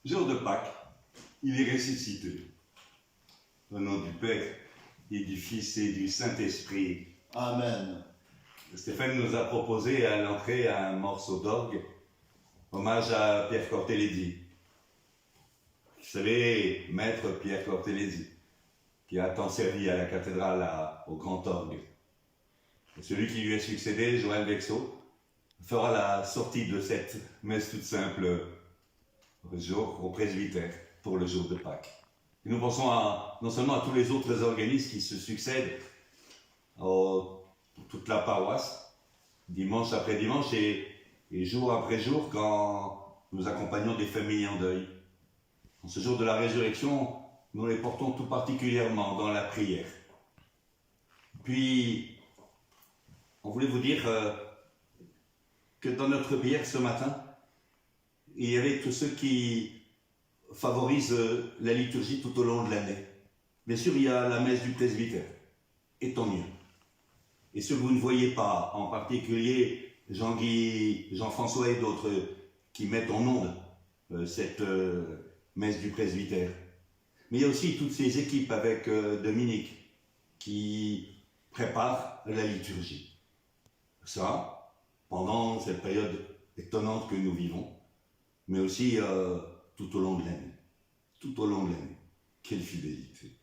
Jour de Pâques, il est ressuscité. Au nom du Père, et du Fils et du Saint-Esprit. Amen. Stéphane nous a proposé à l'entrée un morceau d'orgue, hommage à Pierre Cortelesi. Vous savez, maître Pierre Cortelesi, qui a tant servi à la cathédrale, au grand orgue. Et celui qui lui a succédé, Joël Vexo, fera la sortie de cette messe toute simple jour au presbytère pour le jour de Pâques. Et nous pensons non seulement à tous les autres organismes qui se succèdent pour toute la paroisse, dimanche après dimanche et jour après jour, quand nous accompagnons des familles en deuil. En ce jour de la résurrection, nous les portons tout particulièrement dans la prière. Puis, on voulait vous dire que dans notre prière ce matin, il y avait tous ceux qui favorisent la liturgie tout au long de l'année. Bien sûr, il y a la messe du presbytère, et tant mieux. Et ceux que vous ne voyez pas, en particulier Jean-Guy, Jean-François et d'autres qui mettent en onde cette messe du presbytère. Mais il y a aussi toutes ces équipes avec Dominique qui préparent la liturgie. Ça, pendant cette période étonnante que nous vivons, mais aussi tout au long de l'année. Tout au long de l'année. Quelle fidélité.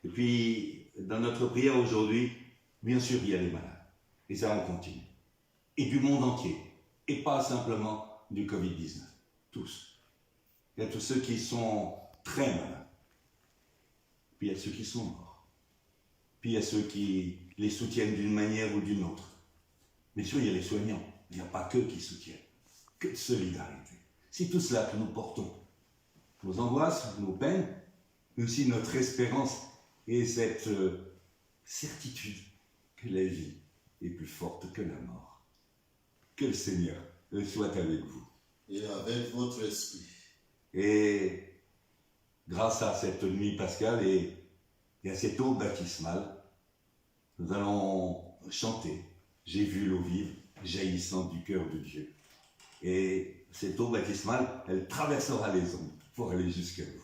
Et puis, dans notre prière aujourd'hui, bien sûr, il y a les malades. Et ça, on continue. Et du monde entier. Et pas simplement du Covid-19. Tous. Il y a tous ceux qui sont très malades. Puis il y a ceux qui sont morts. Puis il y a ceux qui les soutiennent d'une manière ou d'une autre. Bien sûr, il y a les soignants. Il n'y a pas qu'eux qui soutiennent. Que de solidarité. C'est tout cela que nous portons. Nos angoisses, nos peines, mais aussi notre espérance et cette certitude que la vie est plus forte que la mort. Que le Seigneur soit avec vous. Et avec votre esprit. Et grâce à cette nuit pascale et à cette eau baptismale, nous allons chanter « J'ai vu l'eau vive jaillissant du cœur de Dieu ». Et cette eau baptismale, elle traversera les ondes pour aller jusqu'à vous.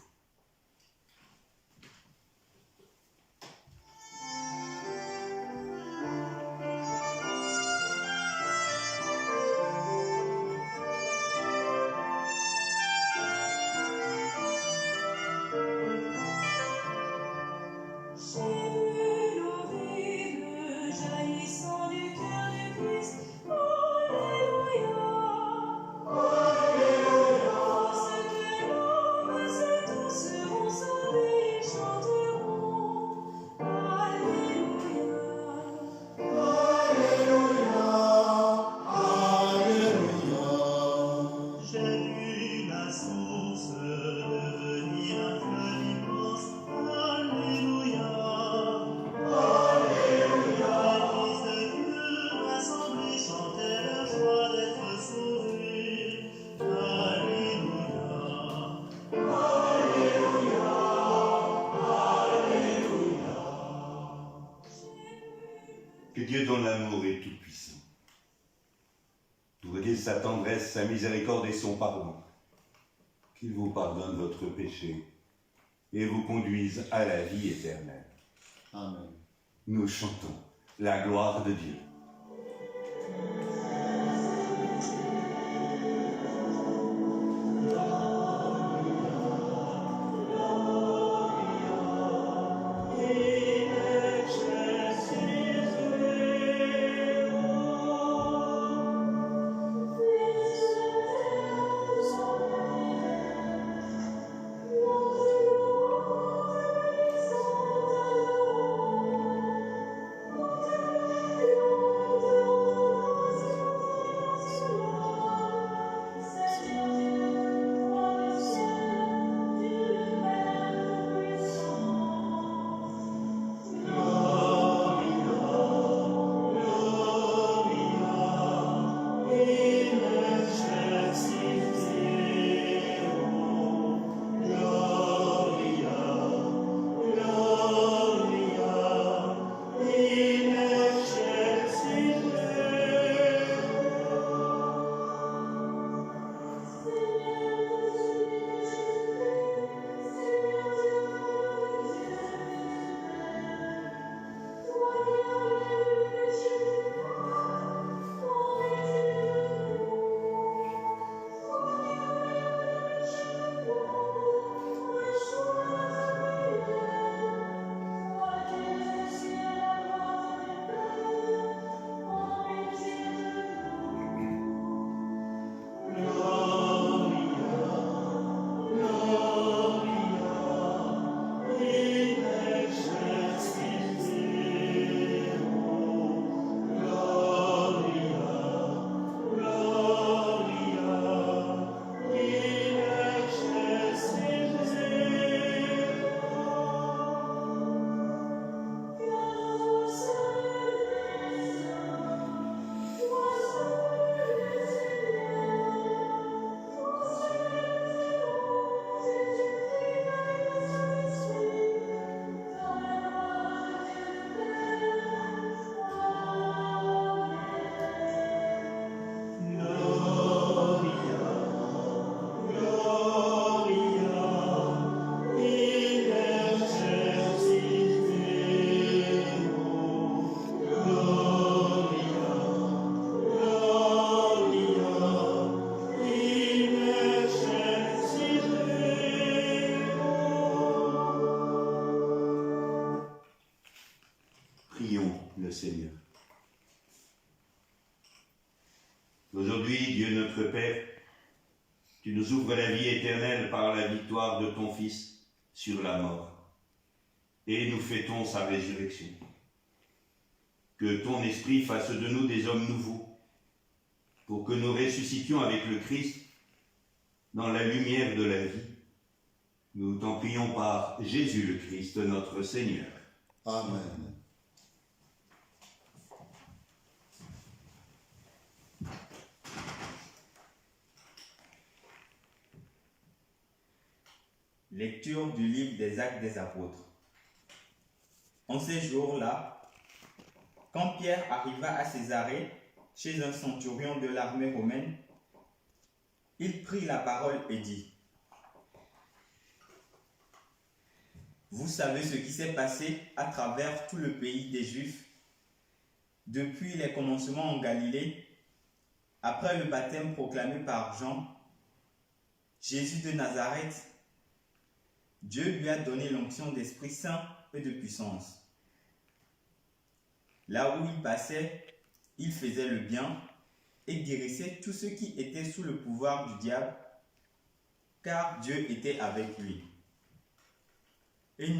Que Dieu dans l'amour est tout-puissant, vous redise sa tendresse, sa miséricorde et son pardon, qu'il vous pardonne votre péché et vous conduise à la vie éternelle. Amen. Nous chantons la gloire de Dieu. Amen. Seigneur. Aujourd'hui, Dieu notre Père, tu nous ouvres la vie éternelle par la victoire de ton Fils sur la mort. Et nous fêtons sa résurrection. Que ton esprit fasse de nous des hommes nouveaux, pour que nous ressuscitions avec le Christ dans la lumière de la vie. Nous t'en prions par Jésus le Christ, notre Seigneur. Amen. Lecture du livre des Actes des Apôtres. En ces jours-là, quand Pierre arriva à Césarée, chez un centurion de l'armée romaine, il prit la parole et dit : Vous savez ce qui s'est passé à travers tout le pays des Juifs, depuis les commencements en Galilée, après le baptême proclamé par Jean, Jésus de Nazareth. Dieu lui a donné l'onction d'Esprit Saint et de puissance. Là où il passait, il faisait le bien et guérissait tous ceux qui étaient sous le pouvoir du diable, car Dieu était avec lui. Et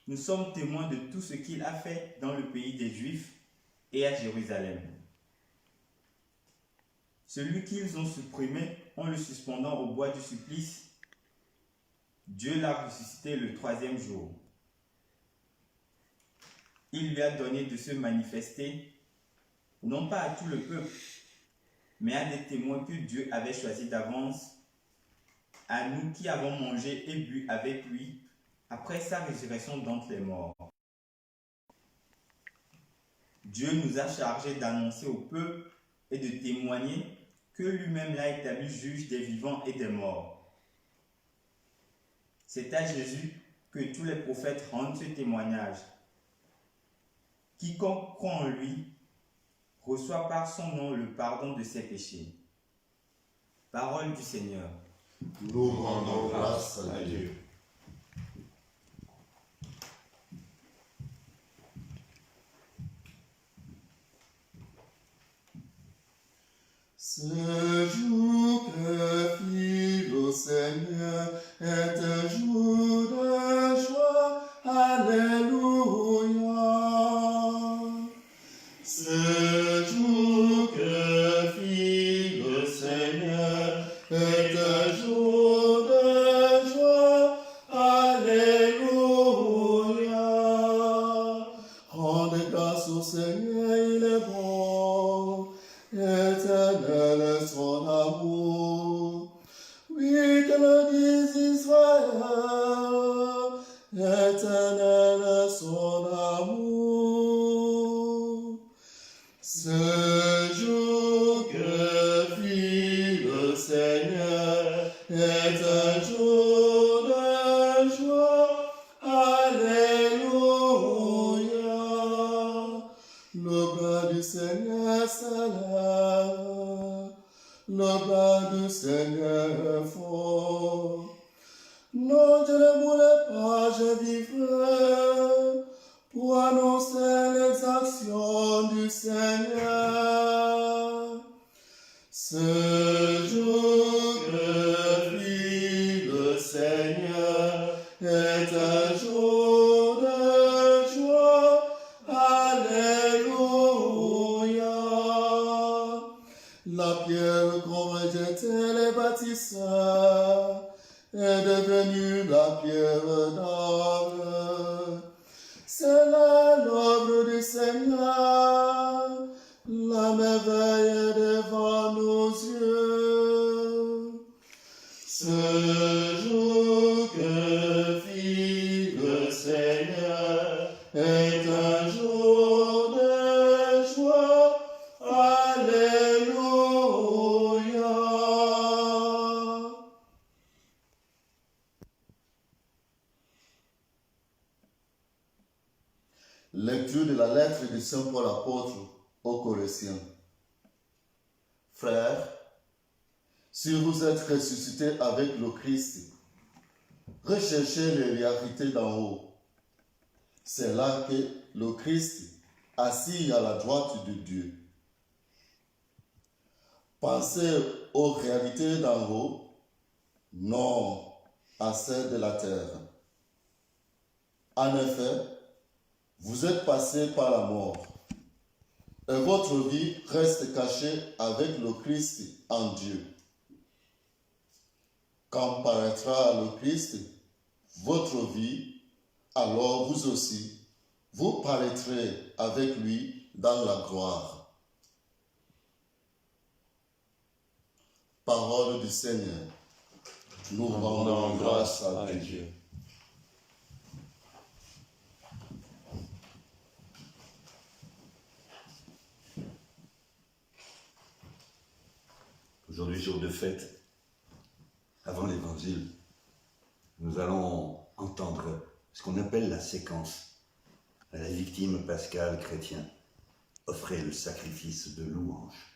nous sommes témoins de tout ce qu'il a fait dans le pays des Juifs et à Jérusalem. Celui qu'ils ont supprimé en le suspendant au bois du supplice, Dieu l'a ressuscité le 3e jour. Il lui a donné de se manifester, non pas à tout le peuple, mais à des témoins que Dieu avait choisis d'avance, à nous qui avons mangé et bu avec lui après sa résurrection d'entre les morts. Dieu nous a chargés d'annoncer au peuple et de témoigner que lui-même l'a établi juge des vivants et des morts. C'est à Jésus que tous les prophètes rendent ce témoignage. Quiconque croit en lui reçoit par son nom le pardon de ses péchés. Parole du Seigneur. Nous rendons grâce à Dieu. Ce jour que fit le Seigneur est un jour de joie. Alléluia. Ce jour que fit le Seigneur est un jour de joie. Alléluia. Rendez grâce au Seigneur, il est bon. Éternel est son amour. Oui, que le dise Israël. Éternel est son amour. Ce jour que fit le Seigneur est un jour de joie. Alléluia. Le bras du Seigneur s'élève. Le bras du Seigneur est fort. Non, je ne voulais pas, je vivrai pour annoncer les actions du Seigneur. Ce jour que fit le Seigneur est un jour de joie. Alléluia. La pierre qu'ont rejetée les bâtisseurs est devenue la pierre d'or. C'est là l'œuvre du Seigneur, la merveille est devant nos yeux. Ce jour que fit le Seigneur est un jour de joie. Alléluia. Lecture de la lettre de Saint Paul apôtre aux Colossiens. Frères, si vous êtes ressuscités avec le Christ, recherchez les réalités d'en haut, C'est là que le Christ, assis à la droite de Dieu. Pensez aux réalités d'en haut, non à celles de la terre. En effet, vous êtes passé par la mort, et votre vie reste cachée avec le Christ en Dieu. Quand paraîtra le Christ, votre vie, alors vous aussi, vous paraîtrez avec lui dans la gloire. Parole du Seigneur. Nous rendons grâce à Dieu. Aujourd'hui, jour de fête, avant l'évangile, nous allons entendre ce qu'on appelle la séquence. À la victime pascale chrétien offrait le sacrifice de louange.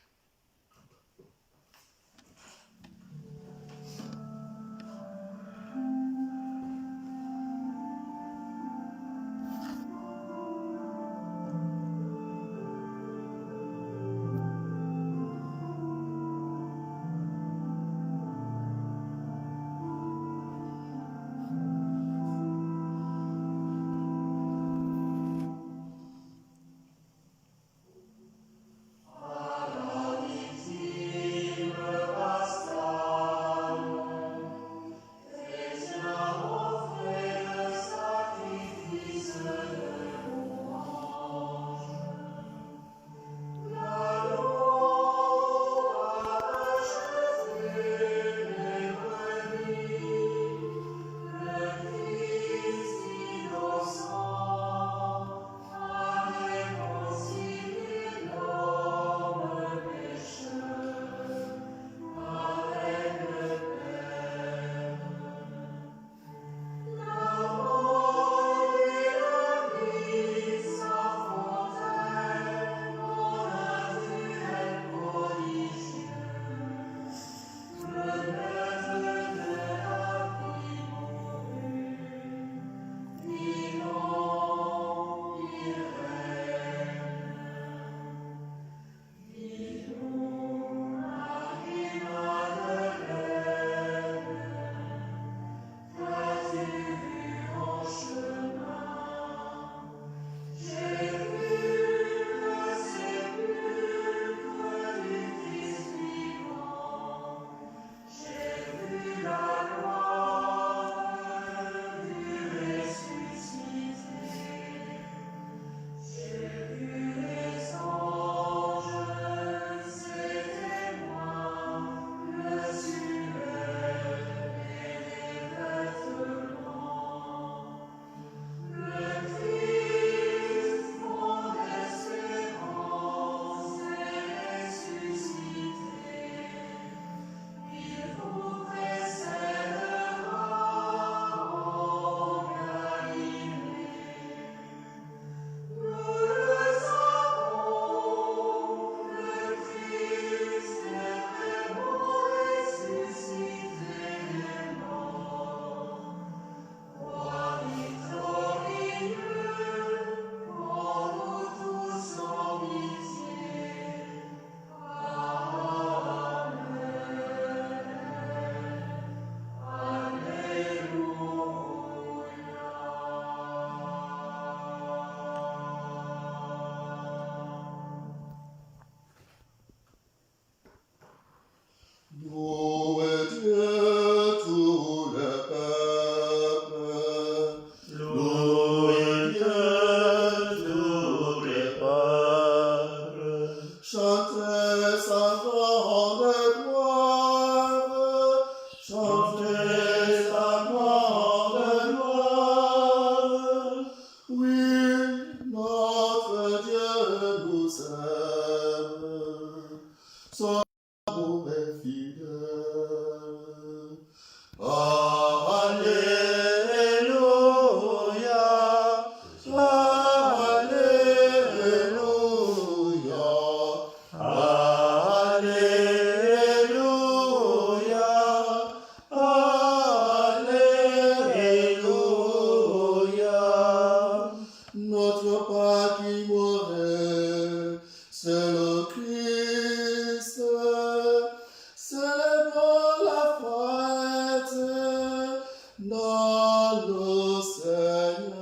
dans le Seigneur.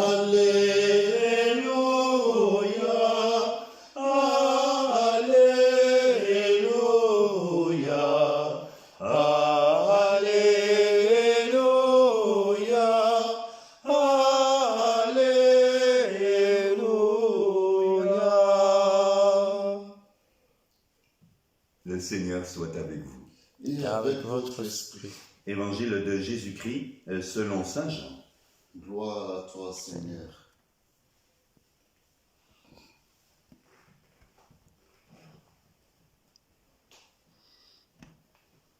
Alléluia, Alléluia, Alléluia, Alléluia. Le Seigneur soit avec vous. Et avec votre esprit. Évangile de Jésus-Christ selon saint Jean. Gloire à toi, Seigneur.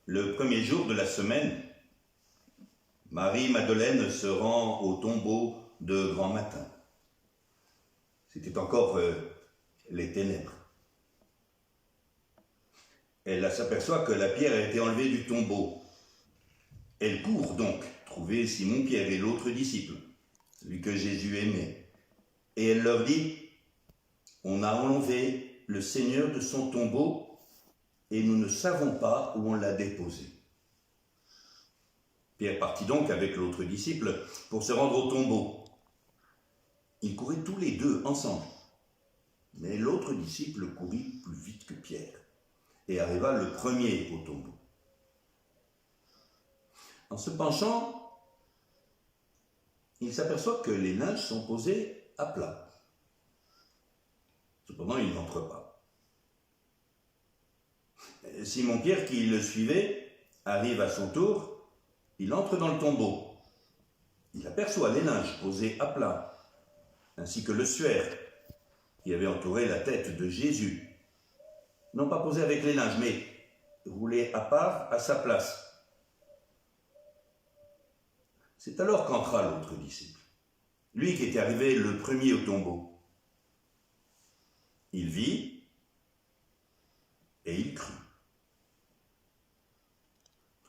Le premier jour de la semaine, Marie-Madeleine se rend au tombeau de grand matin. C'était encore les ténèbres. Elle s'aperçoit que la pierre a été enlevée du tombeau. Elle court donc trouver Simon-Pierre et l'autre disciple, celui que Jésus aimait. Et elle leur dit, « On a enlevé le Seigneur de son tombeau et nous ne savons pas où on l'a déposé. » Pierre partit donc avec l'autre disciple pour se rendre au tombeau. Ils couraient tous les deux ensemble. Mais l'autre disciple courut plus vite que Pierre et arriva le premier au tombeau. En se penchant, il s'aperçoit que les linges sont posés à plat. Cependant, il n'entre pas. Simon-Pierre, qui le suivait, arrive à son tour, il entre dans le tombeau. Il aperçoit les linges posés à plat, ainsi que le suaire qui avait entouré la tête de Jésus. Non pas posé avec les linges, mais roulé à part à sa place. C'est alors qu'entra l'autre disciple, lui qui était arrivé le premier au tombeau. Il vit et il crut.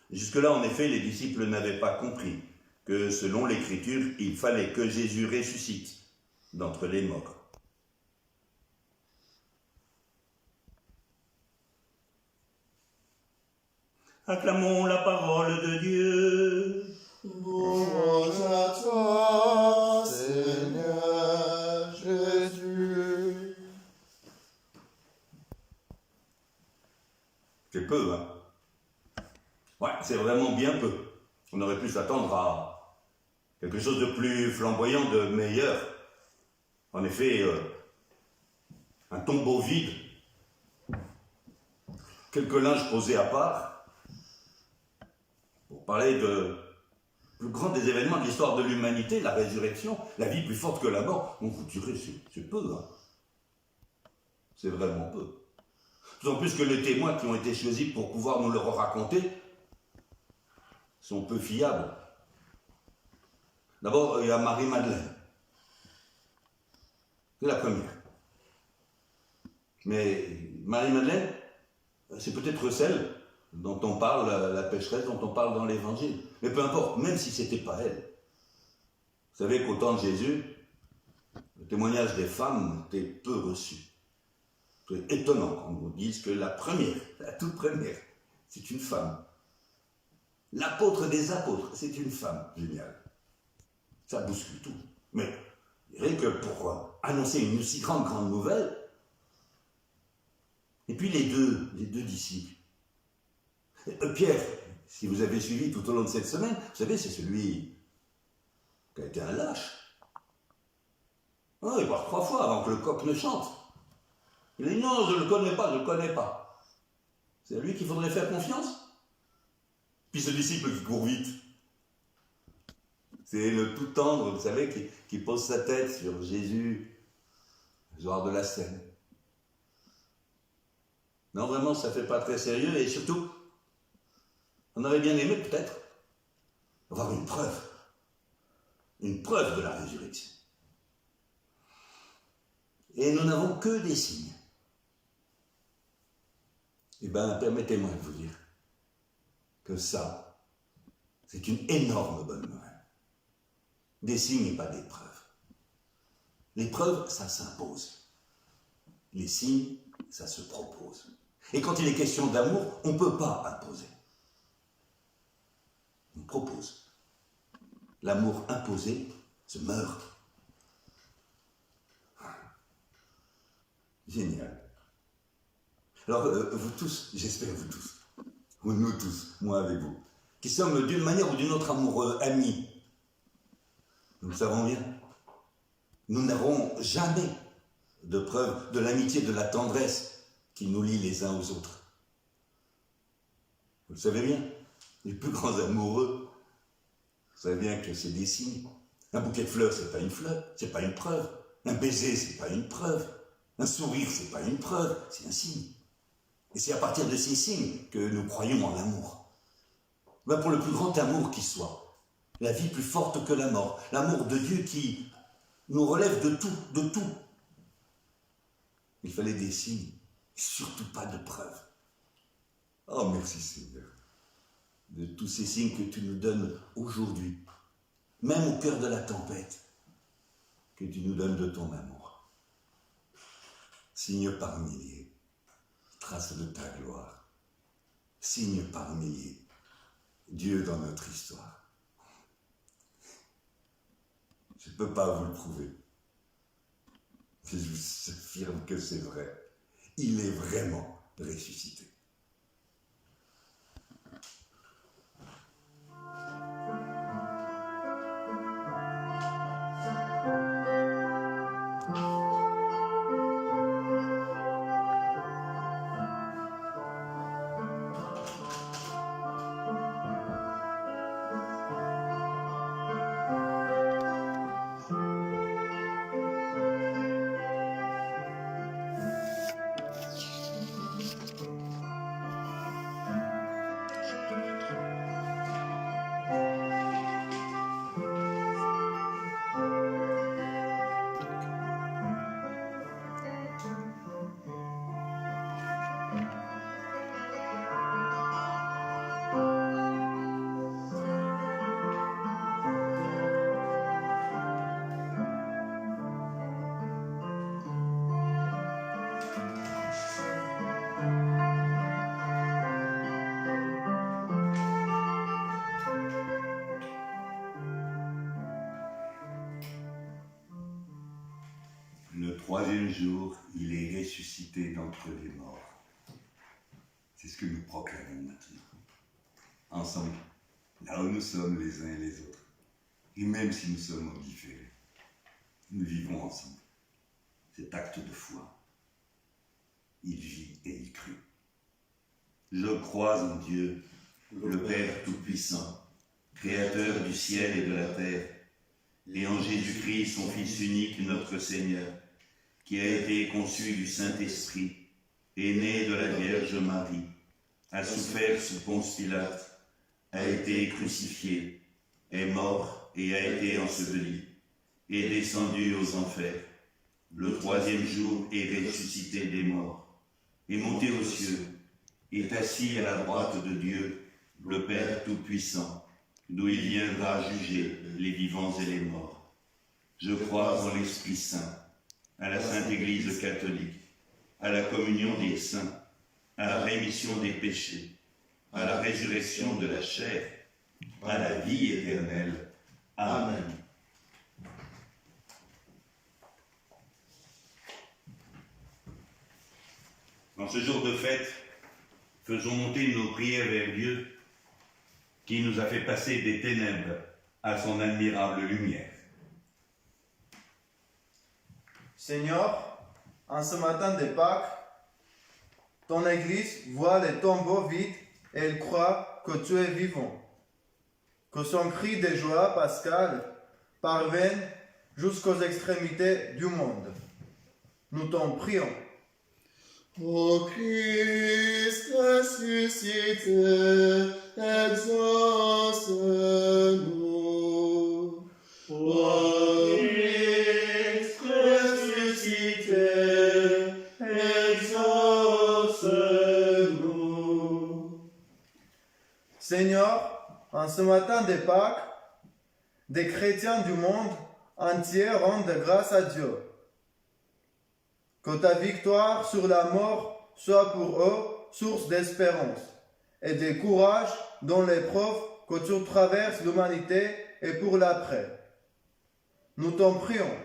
Jusque-là, en effet, les disciples n'avaient pas compris que, selon l'Écriture, il fallait que Jésus ressuscite d'entre les morts. Acclamons la parole de Dieu. Louange à toi, Seigneur Jésus. C'est peu, hein? Ouais, c'est vraiment bien peu. On aurait pu s'attendre à quelque chose de plus flamboyant, de meilleur. En effet, un tombeau vide, quelques linges posés à part, pour parler de le plus grand des événements de l'histoire de l'humanité, la résurrection, la vie plus forte que la mort. On vous dirait, c'est peu, hein. C'est vraiment peu. D'autant plus que les témoins qui ont été choisis pour pouvoir nous le raconter sont peu fiables. D'abord, il y a Marie-Madeleine. C'est la première. Mais Marie-Madeleine, c'est peut-être celle dont on parle, la pécheresse dont on parle dans l'Évangile. Mais peu importe, même si ce n'était pas elle. Vous savez qu'au temps de Jésus, le témoignage des femmes était peu reçu. C'est étonnant qu'on vous dise que la première, la toute première, c'est une femme. L'apôtre des apôtres, c'est une femme. Génial. Ça bouscule tout. Mais vous verrez que pour annoncer une aussi grande nouvelle, et puis les deux disciples. Pierre, si vous avez suivi tout au long de cette semaine, vous savez, c'est celui qui a été un lâche. Il part 3 fois avant que le coq ne chante. Il dit non, je ne le connais pas. C'est à lui qu'il faudrait faire confiance. Puis ce disciple qui court vite, c'est le tout tendre, vous savez, qui pose sa tête sur Jésus, genre de la scène. Non, vraiment, ça ne fait pas très sérieux, et surtout, on aurait bien aimé peut-être avoir une preuve de la résurrection. Et nous n'avons que des signes. Eh bien, permettez-moi de vous dire que ça, c'est une énorme bonne nouvelle. Des signes et pas des preuves. Les preuves, ça s'impose. Les signes, ça se propose. Et quand il est question d'amour, on ne peut pas imposer. propose. L'amour imposé se meurt. Génial. Alors, vous tous, j'espère vous tous, ou nous tous, moi avec vous, qui sommes d'une manière ou d'une autre amoureux, amis, nous le savons bien, nous n'aurons jamais de preuve de l'amitié, de la tendresse qui nous lie les uns aux autres. Vous le savez bien, les plus grands amoureux, vous savez bien que c'est des signes. Un bouquet de fleurs, c'est pas une fleur, c'est pas une preuve. Un baiser, c'est pas une preuve. Un sourire, c'est pas une preuve, c'est un signe. Et c'est à partir de ces signes que nous croyons en l'amour. Ben pour le plus grand amour qui soit, la vie plus forte que la mort, l'amour de Dieu qui nous relève de tout, de tout. Il fallait des signes, surtout pas de preuves. Oh, merci Seigneur, de tous ces signes que tu nous donnes aujourd'hui, même au cœur de la tempête, que tu nous donnes de ton amour. Signe par milliers, trace de ta gloire. Signe par milliers, Dieu dans notre histoire. Je ne peux pas vous le prouver. Je vous affirme que c'est vrai. Il est vraiment ressuscité. Le troisième jour, il est ressuscité d'entre les morts. C'est ce que nous proclamons maintenant. Ensemble, là où nous sommes les uns et les autres. Et même si nous sommes différés, nous vivons ensemble. Cet acte de foi. Il vit et il crut. Je crois en Dieu, le Père Tout-Puissant, Créateur du ciel et de la terre, et en Jésus-Christ, son Fils unique, notre Seigneur, qui a été conçu du Saint-Esprit, est né de la Vierge Marie, a souffert sous Ponce Pilate, a été crucifié, est mort et a été enseveli, est descendu aux enfers. Le troisième jour est ressuscité des morts, est monté aux cieux, est assis à la droite de Dieu, le Père Tout-Puissant, d'où il viendra juger les vivants et les morts. Je crois en l'Esprit Saint, à la Sainte Église catholique, à la communion des saints, à la rémission des péchés, à la résurrection de la chair, à la vie éternelle. Amen. En ce jour de fête, faisons monter nos prières vers Dieu, qui nous a fait passer des ténèbres à son admirable lumière. Seigneur, en ce matin de Pâques, ton Église voit les tombeaux vides et elle croit que tu es vivant. Que son cri de joie pascale parvienne jusqu'aux extrémités du monde. Nous t'en prions. Ô Christ ressuscité, exauce-nous. Ô Christ ressuscité, exauce-nous. Seigneur, en ce matin de Pâques, des chrétiens du monde entier rendent grâce à Dieu. Que ta victoire sur la mort soit pour eux source d'espérance et de courage dans l'épreuve que tu traverses l'humanité et pour l'après. Nous t'en prions.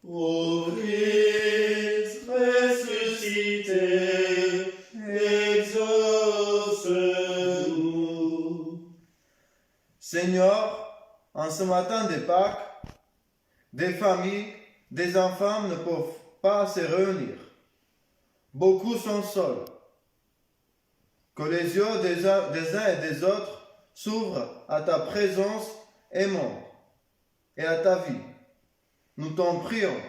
Ô Christ ressuscité, exauce-nous. Seigneur, en ce matin de Pâques, des familles, des enfants ne peuvent pas se réunir. Beaucoup sont seuls. Que les yeux des uns et des autres s'ouvrent à ta présence aimante et à ta vie. Nous t'en prions.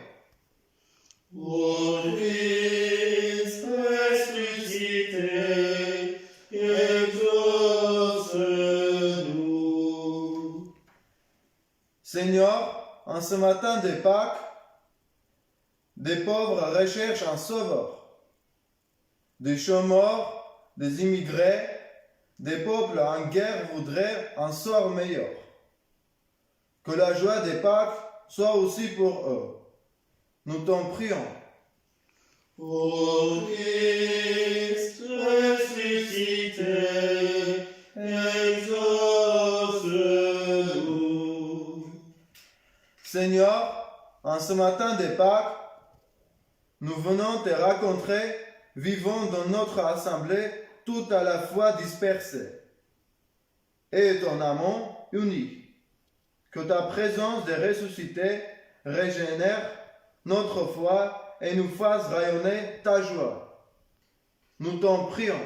Ô Christ ressuscité, exauce-nous. Seigneur, en ce matin de Pâques, des pauvres recherchent un sauveur. Des chômeurs, des immigrés, des peuples en guerre voudraient un sort meilleur. Que la joie des Pâques soit aussi pour eux. Nous t'en prions. Ô Christ ressuscité, exauce-nous. Seigneur, en ce matin de Pâques, nous venons te rencontrer, vivons dans notre assemblée tout à la fois dispersée, et ton amour uni. Que ta présence de ressuscité régénère notre foi et nous fasse rayonner ta joie. Nous t'en prions.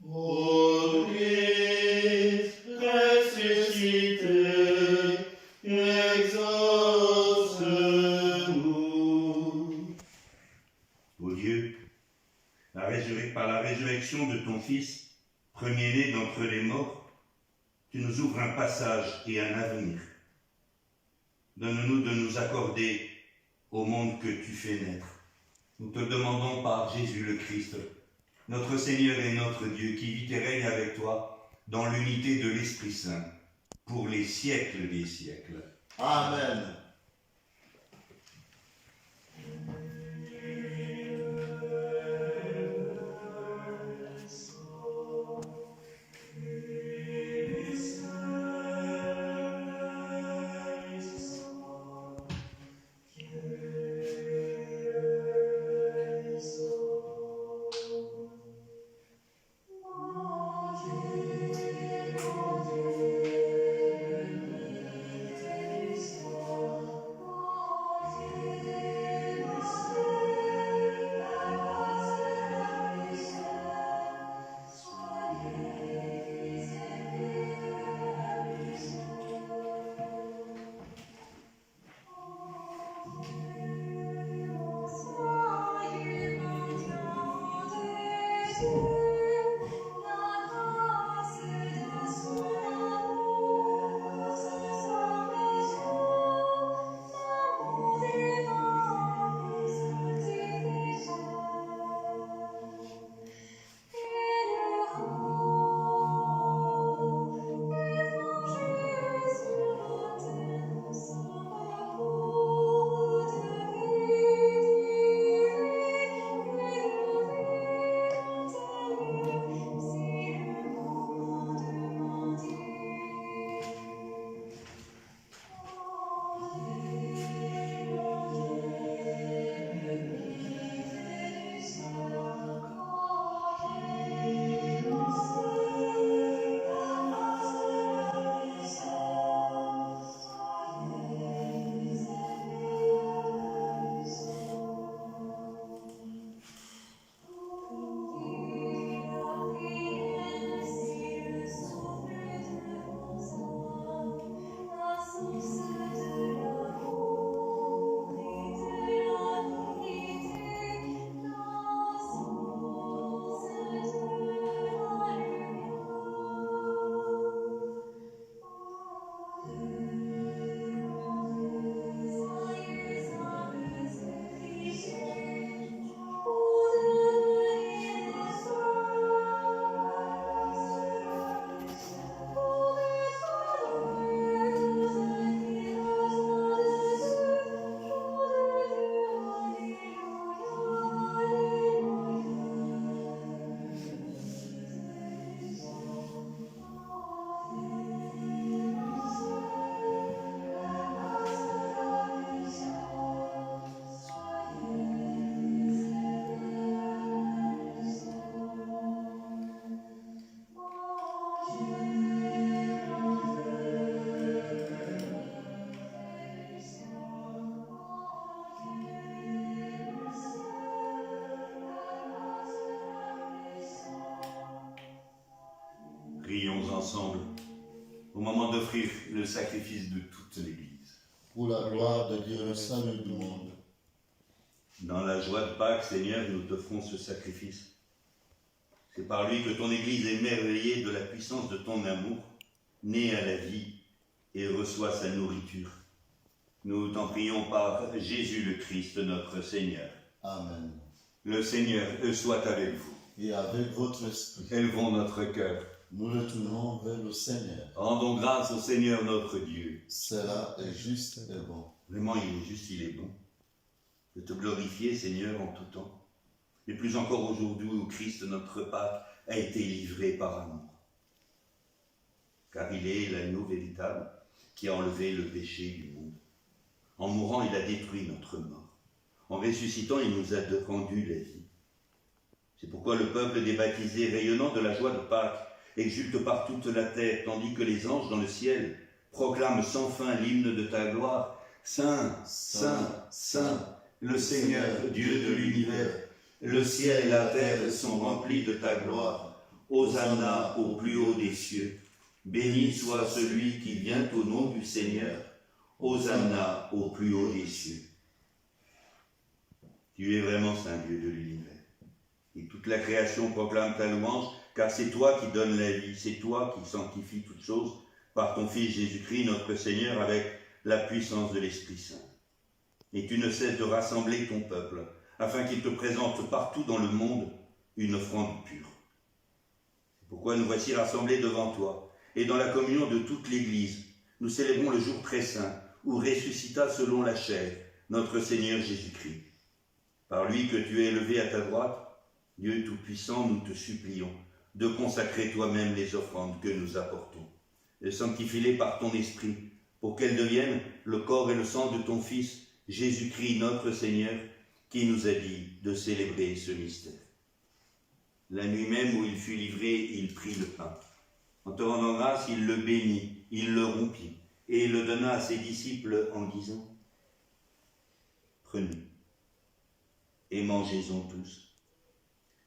Ô Christ ressuscité, exauce-nous. Ô Dieu, par la résurrection de ton Fils, premier-né d'entre les morts, tu nous ouvres un passage et un avenir. Donne-nous de nous accorder au monde que tu fais naître. Nous te demandons par Jésus le Christ, notre Seigneur et notre Dieu, qui vit et règne avec toi dans l'unité de l'Esprit Saint, pour les siècles des siècles. Amen. Prions ensemble au moment d'offrir le sacrifice de toute l'Église. Pour la gloire de Dieu, le salut du monde. Dans la joie de Pâques, Seigneur, nous t'offrons ce sacrifice. C'est par lui que ton Église, émerveillée de la puissance de ton amour, naît à la vie et reçoit sa nourriture. Nous t'en prions par Jésus le Christ, notre Seigneur. Amen. Le Seigneur soit avec vous. Et avec votre esprit, Élevons notre cœur. nous retournons vers le Seigneur. Rendons grâce au Seigneur notre Dieu. Cela est juste et bon. Vraiment, il est juste, il est bon. De te glorifier, Seigneur, en tout temps. Et plus encore aujourd'hui où Christ, notre Pâque, a été livré par amour. Car il est l'agneau véritable qui a enlevé le péché du monde. En mourant, il a détruit notre mort. En ressuscitant, il nous a rendu la vie. C'est pourquoi le peuple des baptisés, rayonnant de la joie de Pâques, exulte par toute la terre, tandis que les anges dans le ciel proclament sans fin l'hymne de ta gloire. Saint, Saint, Saint, le Seigneur, Dieu de l'univers, le ciel et la terre sont remplis de ta gloire. Hosanna au plus haut des cieux. Béni soit celui qui vient au nom du Seigneur. Hosanna au plus haut des cieux. Tu es vraiment Saint Dieu de l'univers. Et toute la création proclame ta louange, car c'est toi qui donnes la vie, c'est toi qui sanctifies toutes choses par ton Fils Jésus-Christ, notre Seigneur, avec la puissance de l'Esprit Saint. Et tu ne cesses de rassembler ton peuple, afin qu'il te présente partout dans le monde une offrande pure. C'est pourquoi nous voici rassemblés devant toi, et dans la communion de toute l'Église, nous célébrons le jour très saint, où ressuscita selon la chair notre Seigneur Jésus-Christ. Par lui que tu es élevé à ta droite, Dieu Tout-Puissant, nous te supplions de consacrer toi-même les offrandes que nous apportons, et sanctifie-les par ton Esprit, pour qu'elles deviennent le corps et le sang de ton Fils, Jésus-Christ notre Seigneur, qui nous a dit de célébrer ce mystère. La nuit même où il fut livré, il prit le pain. En te rendant grâce, il le bénit, il le rompit, et il le donna à ses disciples en disant « Prenez et mangez-en tous.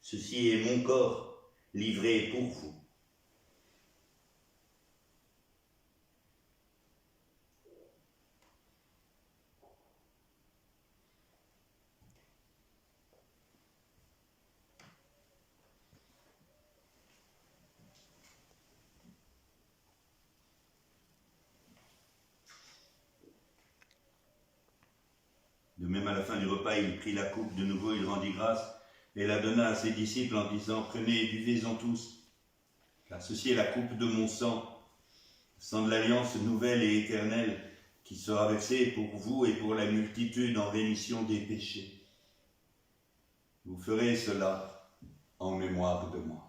Ceci est mon corps, livré pour vous. » De même, à la fin du repas, il prit la coupe de nouveau, il rendit grâce et la donna à ses disciples en disant « Prenez et buvez-en tous, car ceci est la coupe de mon sang, sang de l'alliance nouvelle et éternelle, qui sera versé pour vous et pour la multitude en rémission des péchés. Vous ferez cela en mémoire de moi. »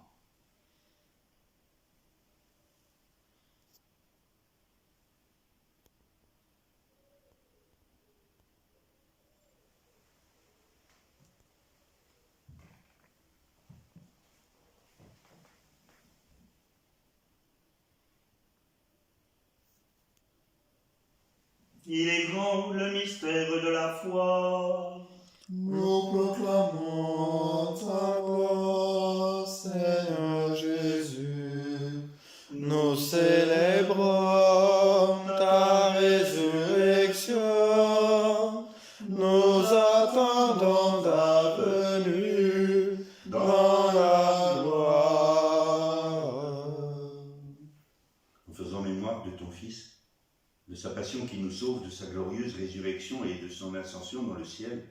Il est grand le mystère de la foi. Nous proclamons ta gloire, Seigneur Jésus. Nous célébrons ta résurrection. Nous attendons ta venue dans la gloire. En faisant mémoire de ton Fils, de sa passion qui nous sauve, de sa glorieuse résurrection et de son ascension dans le ciel,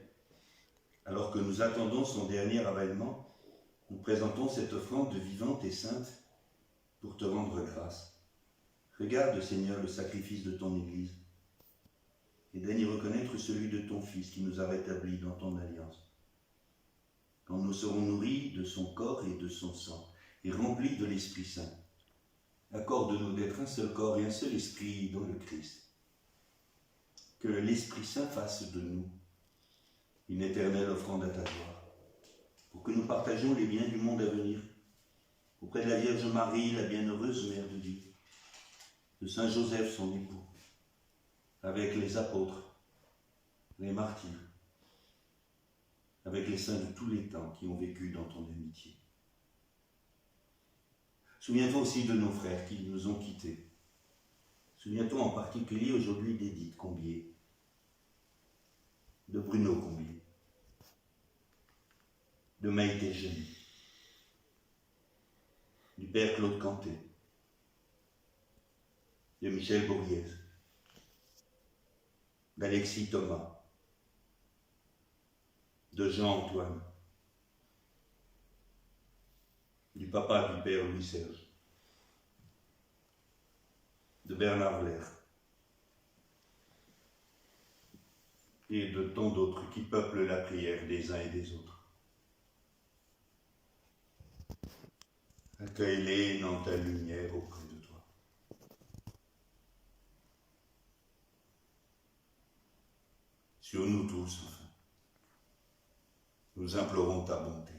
alors que nous attendons son dernier avènement, nous présentons cette offrande vivante et sainte pour te rendre grâce. Regarde, Seigneur, le sacrifice de ton Église et daigne y reconnaître celui de ton Fils qui nous a rétablis dans ton alliance. Quand nous serons nourris de son corps et de son sang et remplis de l'Esprit Saint, accorde-nous d'être un seul corps et un seul esprit dans le Christ. Que l'Esprit Saint fasse de nous une éternelle offrande à ta gloire, pour que nous partagions les biens du monde à venir, auprès de la Vierge Marie, la bienheureuse Mère de Dieu, de Saint Joseph, son époux, avec les apôtres, les martyrs, avec les saints de tous les temps qui ont vécu dans ton amitié. Souviens-toi aussi de nos frères qui nous ont quittés. Souviens-toi en particulier aujourd'hui d'Édith Combier, de Bruno Combier, de Maïté Génie, du père Claude Canté, de Michel Bourriez, d'Alexis Thomas, de Jean-Antoine, du papa du père Louis-Serge, de Bernard Blair et de tant d'autres qui peuplent la prière des uns et des autres. Accueille-les dans ta lumière auprès de toi. Sur nous tous, enfin, nous implorons ta bonté.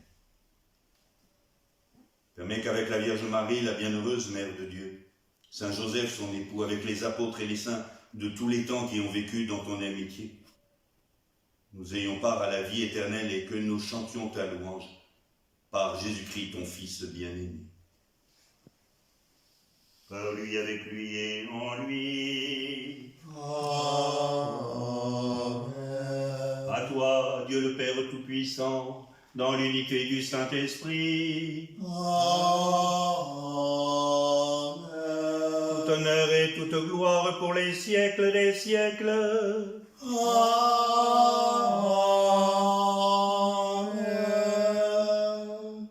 Permets qu'avec la Vierge Marie, la bienheureuse Mère de Dieu, Saint Joseph, son époux, avec les apôtres et les saints de tous les temps qui ont vécu dans ton amitié, nous ayons part à la vie éternelle et que nous chantions ta louange par Jésus-Christ, ton Fils bien-aimé. Par lui, avec lui et en lui. Amen. À toi, Dieu le Père Tout-Puissant, dans l'unité du Saint-Esprit, Amen. tout honneur et toute gloire pour les siècles des siècles. Amen.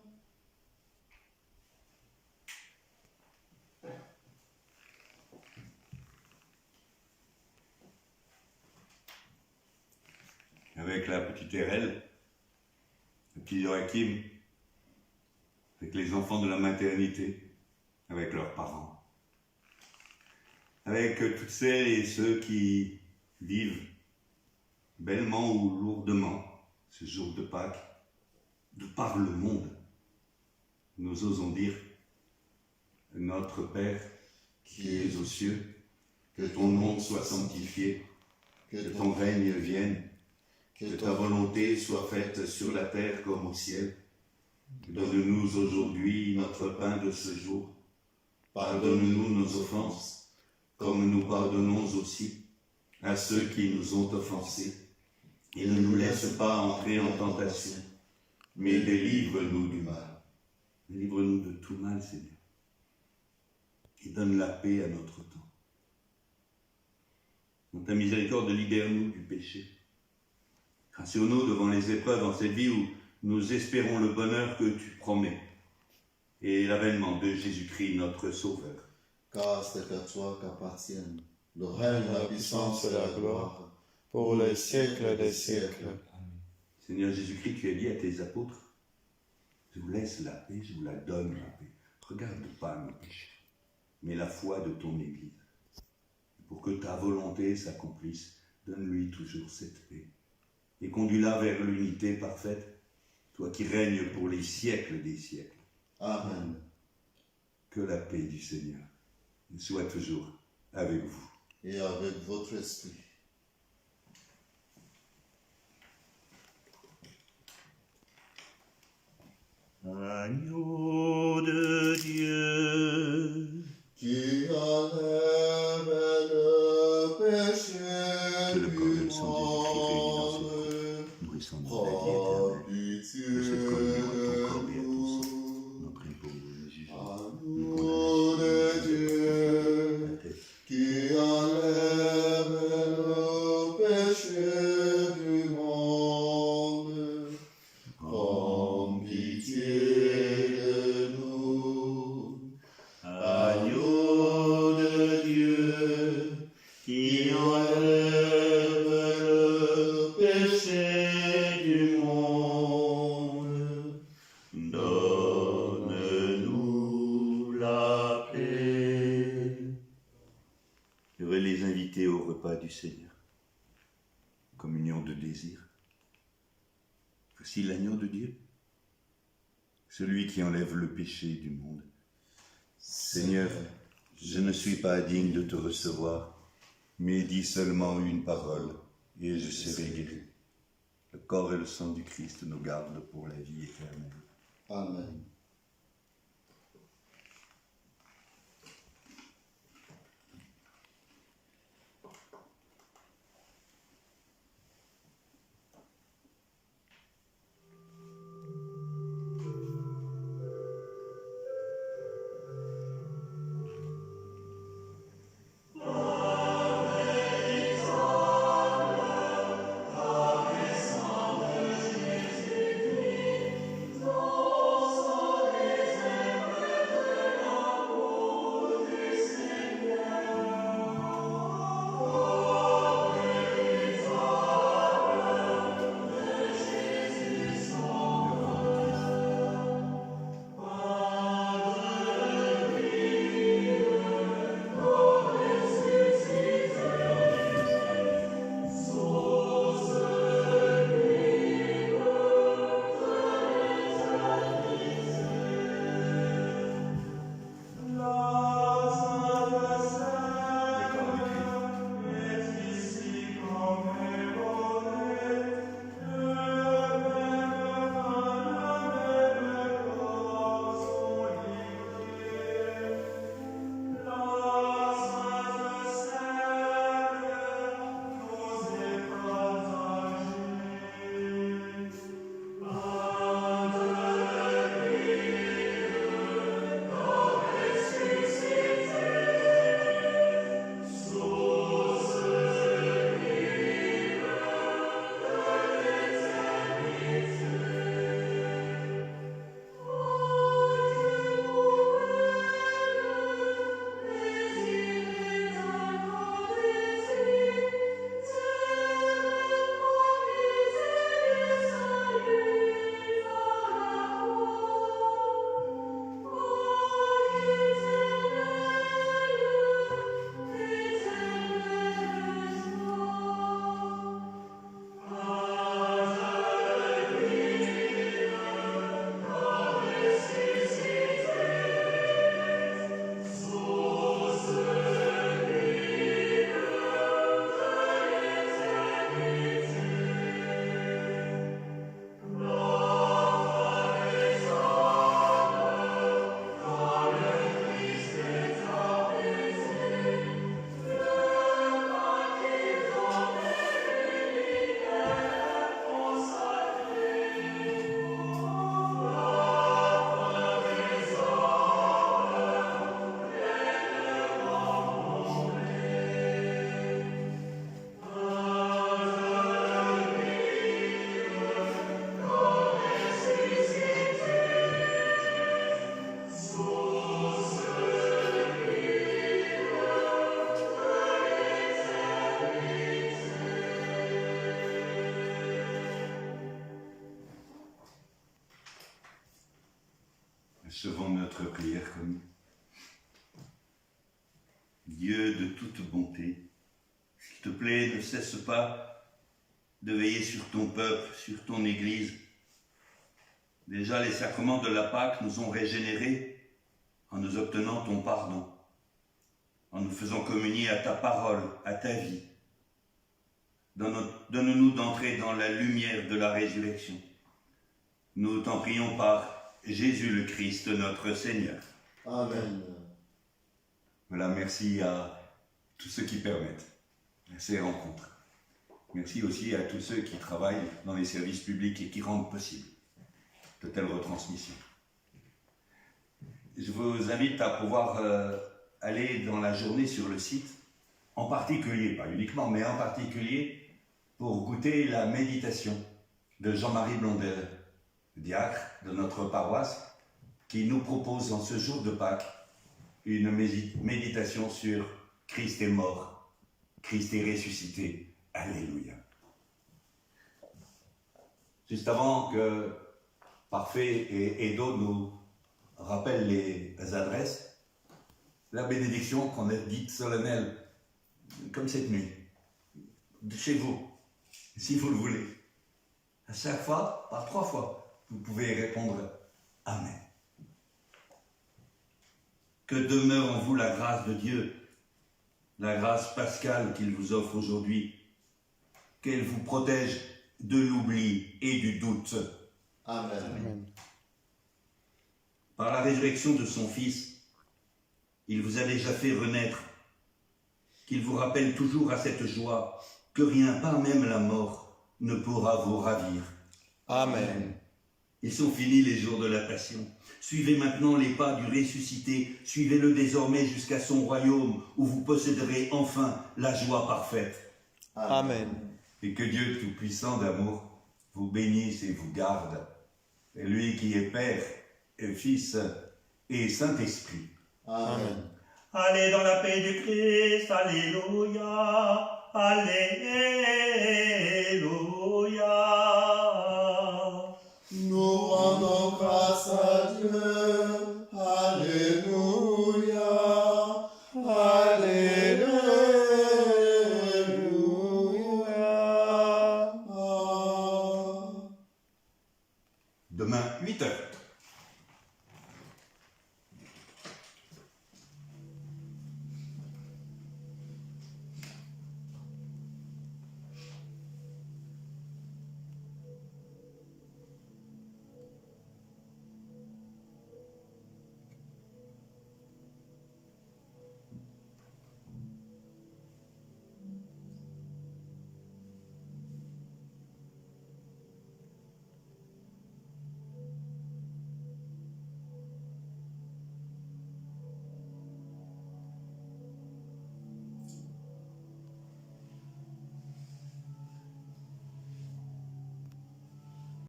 Avec la petite Erelle, le petit Joachim, avec les enfants de la maternité, avec leurs parents, avec toutes celles et ceux qui vivent bellement ou lourdement ce jour de Pâques, de par le monde. Nous osons dire, notre Père qui es aux cieux, que ton nom soit sanctifié, que ton règne vienne, que ta volonté soit faite sur la terre comme au ciel. Donne-nous aujourd'hui notre pain de ce jour. Pardonne-nous nos offenses, comme nous pardonnons aussi à ceux qui nous ont offensés. Et ne nous laisse pas entrer en tentation, mais délivre-nous du mal. Délivre-nous de tout mal, Seigneur. Et donne la paix à notre temps. Dans ta miséricorde, libère-nous du péché. Rassure-nous devant les épreuves en cette vie où nous espérons le bonheur que tu promets et l'avènement de Jésus-Christ, notre Sauveur. Car c'est à toi qu'appartiennent le règne, la puissance et la gloire, pour les siècles des siècles. Seigneur Jésus-Christ, tu as dit à tes apôtres, je vous laisse la paix, je vous la donne la paix. Regarde pas nos péchés, mais la foi de ton Église. Pour que ta volonté s'accomplisse, donne-lui toujours cette paix. Et conduis-la vers l'unité parfaite, toi qui règnes pour les siècles des siècles. Amen. Que la paix du Seigneur soit toujours avec vous. Et avec votre esprit. Agneau de Dieu, Qui enlève le péché que le corps et du le sang de Jésus-Christ réunis dans ce monde, corps, nourrissant de la prends vie éternelle. pitié De cette communion à ton corps et à de ton sang, nous. nous prions pour vous, Jésus. Agneau de Dieu, La tête. qui enlève le péché du monde, prends pitié de nous. Agneau de Dieu, qui enlève le péché du monde, donne-nous la paix. Heureux les invités au repas du Seigneur. Communion de désir. Voici l'agneau de Dieu, celui qui enlève le péché du monde. Seigneur, je ne suis pas digne de te recevoir, mais dis seulement une parole, et je serai guéri. Le corps et le sang du Christ nous gardent pour la vie éternelle. Amen. Recevons notre prière commune. Dieu de toute bonté, s'il te plaît, ne cesse pas de veiller sur ton peuple, sur ton Église. Déjà, les sacrements de la Pâque nous ont régénérés en nous obtenant ton pardon, en nous faisant communier à ta parole, à ta vie. Donne-nous d'entrer dans la lumière de la résurrection. Nous t'en prions par Jésus le Christ, notre Seigneur. Amen. Voilà, merci à tous ceux qui permettent ces rencontres. Merci aussi à tous ceux qui travaillent dans les services publics et qui rendent possible de telles retransmissions. Je vous invite à pouvoir aller dans la journée sur le site, en particulier, pas uniquement, mais en particulier, pour goûter la méditation de Jean-Marie Blondel, diacre de notre paroisse, qui nous propose en ce jour de Pâques une méditation sur Christ est mort, Christ est ressuscité, Alléluia. Juste avant que Parfait et Edo nous rappellent les adresses, la bénédiction qu'on a dite solennelle, comme cette nuit, de chez vous, si vous le voulez. À chaque fois, par 3 fois, vous pouvez répondre Amen. Que demeure en vous la grâce de Dieu, la grâce pascale qu'il vous offre aujourd'hui, qu'elle vous protège de l'oubli et du doute. Amen. Amen. Par la résurrection de son Fils, il vous a déjà fait renaître, qu'il vous rappelle toujours à cette joie que rien, pas même la mort, ne pourra vous ravir. Amen. Ils sont finis les jours de la passion. Suivez maintenant les pas du ressuscité, suivez-le désormais jusqu'à son royaume, où vous posséderez enfin la joie parfaite. Amen. Et que Dieu Tout-Puissant d'amour vous bénisse et vous garde, et lui qui est Père et Fils et Saint-Esprit. Amen. Allez dans la paix du Christ, Alléluia, Alléluia. Nous rendons grâce à Dieu.